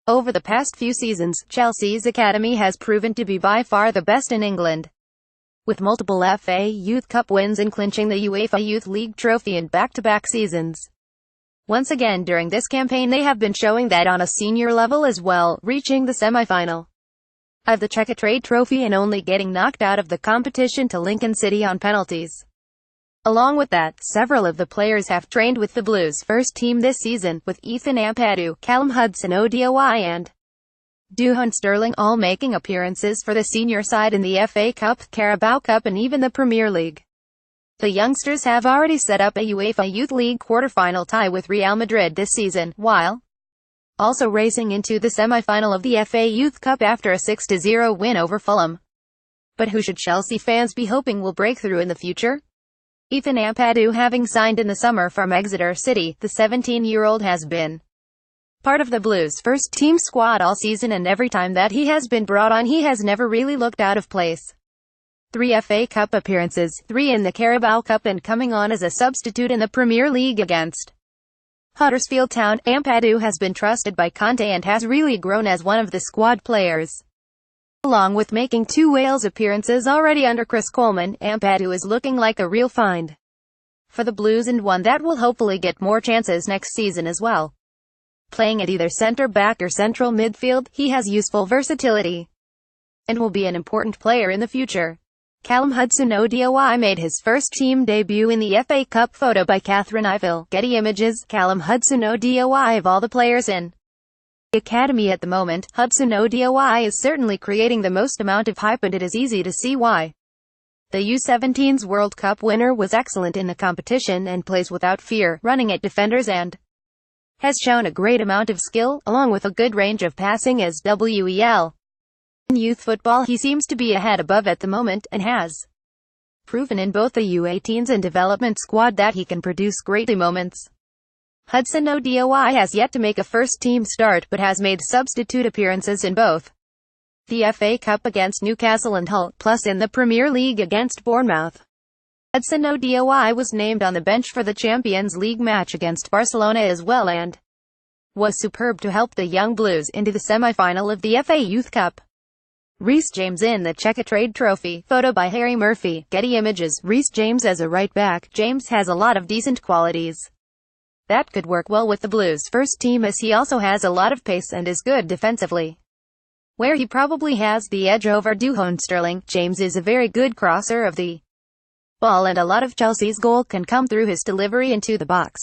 Over the past few seasons, Chelsea's academy has proven to be by far the best in England, with multiple FA Youth Cup wins and clinching the UEFA Youth League trophy in back-to-back seasons. Once again during this campaign they have been showing that on a senior level as well, reaching the semi-final of the Checkatrade Trophy and only getting knocked out of the competition to Lincoln City on penalties. Along with that, several of the players have trained with the Blues first team this season, with Ethan Ampadu, Callum Hudson-Odoi and Duhon Sterling all making appearances for the senior side in the FA Cup, Carabao Cup and even the Premier League. The youngsters have already set up a UEFA Youth League quarter-final tie with Real Madrid this season, while also racing into the semi-final of the FA Youth Cup after a 6-0 win over Fulham. But who should Chelsea fans be hoping will break through in the future? Ethan Ampadu, having signed in the summer from Exeter City, the 17-year-old has been part of the Blues' first-team squad all season, and every time that he has been brought on he has never really looked out of place. 3 FA Cup appearances, 3 in the Carabao Cup and coming on as a substitute in the Premier League against Huddersfield Town. Ampadu has been trusted by Conte and has really grown as one of the squad players. Along with making 2 Wales appearances already under Chris Coleman, Ampadu is looking like a real find for the Blues and one that will hopefully get more chances next season as well. Playing at either centre-back or central midfield, he has useful versatility and will be an important player in the future. Callum Hudson-Odoi made his first team debut in the FA Cup. Photo by Catherine Iville. Getty Images. Callum Hudson-Odoi, of all the players in the academy at the moment, Hudson-Odoi is certainly creating the most amount of hype, and it is easy to see why. The U17's World Cup winner was excellent in the competition and plays without fear, running at defenders and has shown a great amount of skill, along with a good range of passing as well. In youth football he seems to be a head above at the moment, and has proven in both the U18s and development squad that he can produce great moments. Hudson-Odoi has yet to make a first-team start but has made substitute appearances in both the FA Cup against Newcastle and Hull, plus in the Premier League against Bournemouth. Hudson-Odoi was named on the bench for the Champions League match against Barcelona as well and was superb to help the young Blues into the semi-final of the FA Youth Cup. Reece James in the Checkatrade Trophy. Photo by Harry Murphy. Getty Images. Reece James as a right back. James has a lot of decent qualities that could work well with the Blues first team, as he also has a lot of pace and is good defensively, where he probably has the edge over Duhon Sterling. James is a very good crosser of the ball, and a lot of Chelsea's goal can come through his delivery into the box.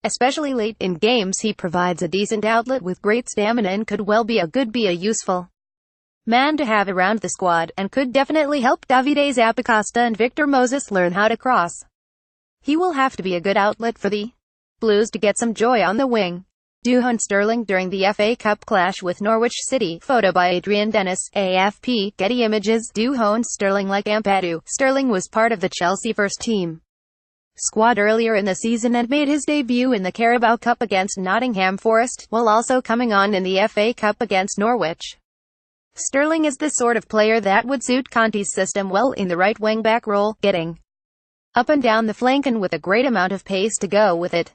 Especially late in games he provides a decent outlet with great stamina and could well be a useful man to have around the squad, and could definitely help Davide Zappacosta and Victor Moses learn how to cross. He will have to be a good outlet for the Blues to get some joy on the wing. Duhon Sterling during the FA Cup clash with Norwich City. Photo by Adrian Dennis. AFP. Getty Images. Duhon Sterling. Like Ampadu, Sterling was part of the Chelsea first team squad earlier in the season and made his debut in the Carabao Cup against Nottingham Forest, while also coming on in the FA Cup against Norwich. Sterling is the sort of player that would suit Conte's system well in the right wing-back role, getting up and down the flank and with a great amount of pace to go with it.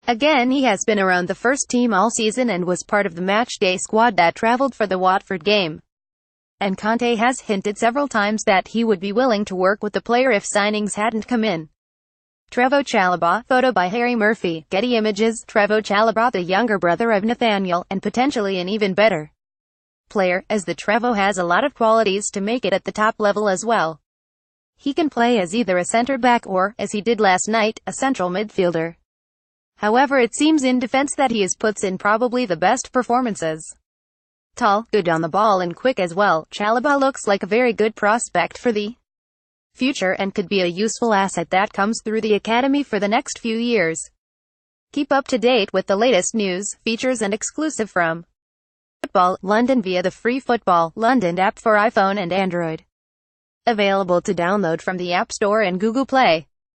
Again, he has been around the first team all season and was part of the matchday squad that travelled for the Watford game. And Conte has hinted several times that he would be willing to work with the player if signings hadn't come in. Trevoh Chalobah. Photo by Harry Murphy. Getty Images. Trevoh Chalobah, the younger brother of Nathaniel, and potentially an even better player, as the Trevoh has a lot of qualities to make it at the top level as well. He can play as either a centre-back or, as he did last night, a central midfielder. However, it seems in defense that he puts in probably the best performances. Tall, good on the ball and quick as well, Chalobah looks like a very good prospect for the future and could be a useful asset that comes through the academy for the next few years. Keep up to date with the latest news, features and exclusive from Football London via the free Football London app for iPhone and Android. Available to download from the App Store and Google Play.